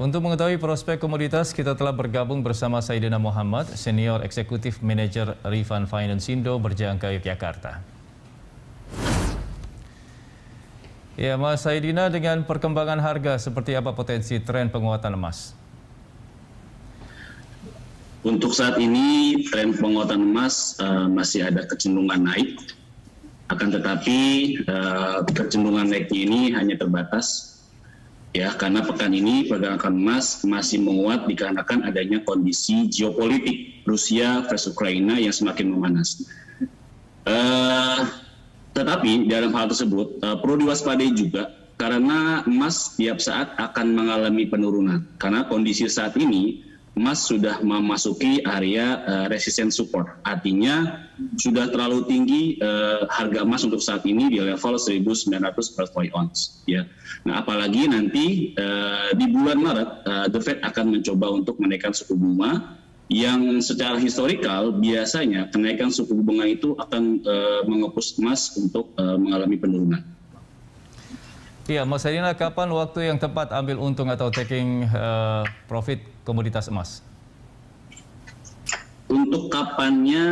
Untuk mengetahui prospek komoditas, kita telah bergabung bersama Saidina Muhammad, Senior Executive Manager Rifan Finance Indo berjangka Yogyakarta. Ya, Mas Saidina, dengan perkembangan harga, seperti apa potensi tren penguatan emas? Untuk saat ini, tren penguatan emas masih ada kecenderungan naik. Akan tetapi, kecenderungan naiknya ini hanya terbatas. Ya, karena pekan ini pergerakan emas masih menguat dikarenakan adanya kondisi geopolitik Rusia versus Ukraina yang semakin memanas. Tetapi dalam hal tersebut perlu diwaspadai juga karena emas tiap saat akan mengalami penurunan. Karena kondisi saat ini emas sudah memasuki area resistance support, artinya sudah terlalu tinggi harga emas untuk saat ini di level 1.900 per troy ounce. Ya. Nah, apalagi nanti di bulan Maret The Fed akan mencoba untuk menaikkan suku bunga yang secara historikal biasanya kenaikan suku bunga itu akan mengepus emas untuk mengalami penurunan. Iya, Mas Saidina, kapan waktu yang tepat ambil untung atau taking profit komoditas emas? Untuk kapannya,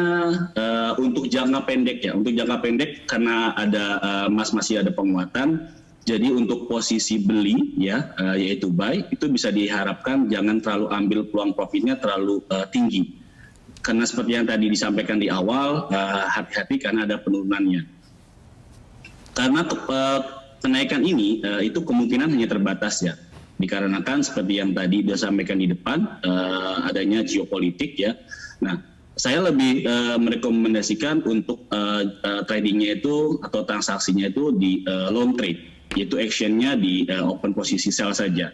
untuk jangka pendek ya, untuk jangka pendek karena ada emas masih ada penguatan, jadi untuk posisi beli ya, yaitu buy, itu bisa diharapkan jangan terlalu ambil peluang profitnya terlalu tinggi. Karena seperti yang tadi disampaikan di awal, hati-hati karena ada penurunannya. Karena kenaikan ini itu kemungkinan hanya terbatas ya, dikarenakan seperti yang tadi disampaikan di depan adanya geopolitik ya. Nah, saya lebih merekomendasikan untuk tradingnya itu atau transaksinya itu di long trade, yaitu actionnya di open posisi sell saja.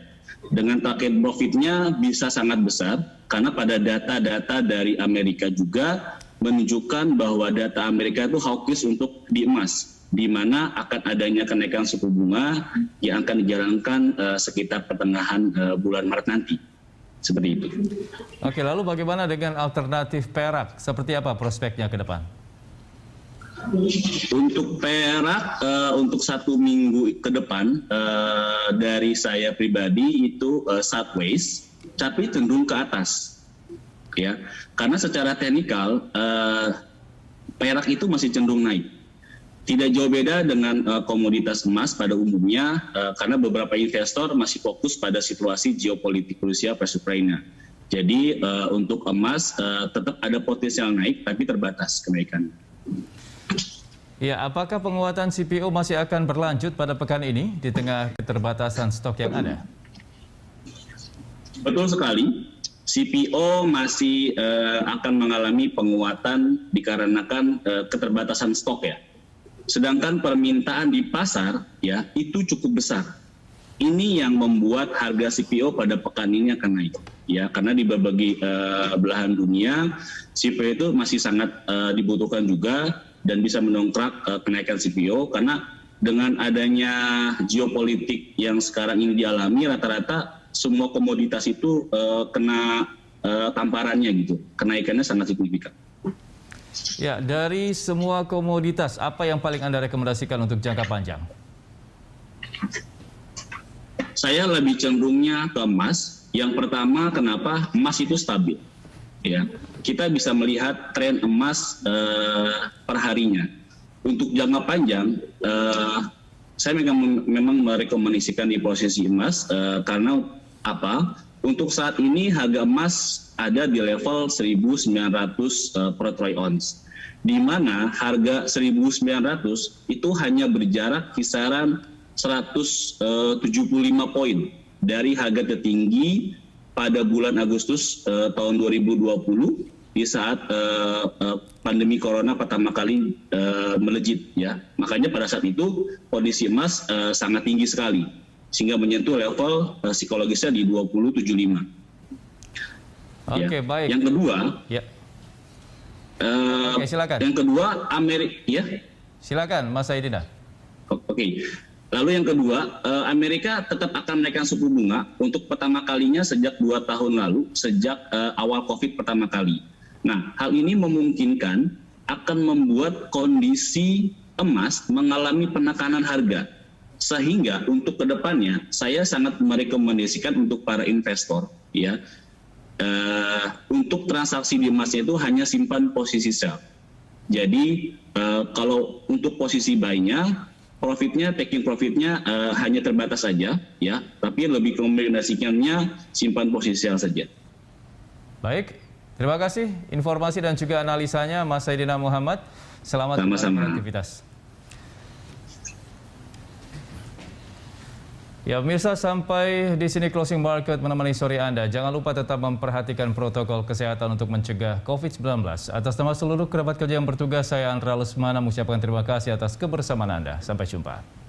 Dengan target profitnya bisa sangat besar karena pada data-data dari Amerika juga menunjukkan bahwa data Amerika itu hawkish untuk di emas, di mana akan adanya kenaikan suku bunga yang akan dijalankan sekitar pertengahan bulan Maret nanti. Seperti itu. Oke, lalu bagaimana dengan alternatif perak? Seperti apa prospeknya ke depan? Untuk perak, untuk 1 minggu ke depan, dari saya pribadi itu sideways, tapi cenderung ke atas. Ya, karena secara teknikal, perak itu masih cenderung naik. Tidak jauh beda dengan komoditas emas pada umumnya, karena beberapa investor masih fokus pada situasi geopolitik Rusia versus Ukraina. Jadi untuk emas tetap ada potensial naik, tapi terbatas kenaikan. Ya, apakah penguatan CPO masih akan berlanjut pada pekan ini di tengah keterbatasan stok yang ada? Betul sekali. CPO masih akan mengalami penguatan dikarenakan keterbatasan stok ya. Sedangkan permintaan di pasar ya itu cukup besar. Ini yang membuat harga CPO pada pekan ini akan naik ya, karena di berbagai belahan dunia CPO itu masih sangat dibutuhkan juga dan bisa mendongkrak kenaikan CPO karena dengan adanya geopolitik yang sekarang ini dialami, rata-rata semua komoditas itu kena tamparannya gitu, kenaikannya sangat signifikan. Ya, dari semua komoditas, apa yang paling Anda rekomendasikan untuk jangka panjang? Saya lebih cenderungnya ke emas. Yang pertama, kenapa emas itu stabil? Ya, kita bisa melihat tren emas per harinya. Untuk jangka panjang, saya memang merekomendasikan di posisi emas karena apa? Untuk saat ini harga emas ada di level 1.900 per troy ounce, di mana harga 1.900 itu hanya berjarak kisaran 175 poin dari harga tertinggi pada bulan Agustus tahun 2020 di saat pandemi corona pertama kali melejit ya. Makanya pada saat itu kondisi emas sangat tinggi sekali sehingga menyentuh level psikologisnya di 2075. Oke, ya. Baik. Yang kedua, ya. Oke, silakan. Yang kedua Amerika, ya. Silakan, Mas Saidina. Oke. Lalu yang kedua, Amerika tetap akan menaikkan suku bunga untuk pertama kalinya sejak 2 tahun lalu, sejak awal COVID pertama kali. Nah, hal ini memungkinkan akan membuat kondisi emas mengalami penekanan harga. Sehingga untuk kedepannya saya sangat merekomendasikan untuk para investor ya untuk transaksi di emasnya itu hanya simpan posisi sell. Jadi kalau untuk posisi buy-nya taking profitnya hanya terbatas saja ya, tapi lebih rekomendasikannya simpan posisi sell saja. Baik, terima kasih informasi dan juga analisanya Mas Saidina Muhammad. Selamat beraktivitas. Ya pemirsa, sampai di sini closing market menemani sore Anda. Jangan lupa tetap memperhatikan protokol kesehatan untuk mencegah COVID-19. Atas nama seluruh kerabat kerja yang bertugas, saya Andra Lesmana mengucapkan terima kasih atas kebersamaan Anda. Sampai jumpa.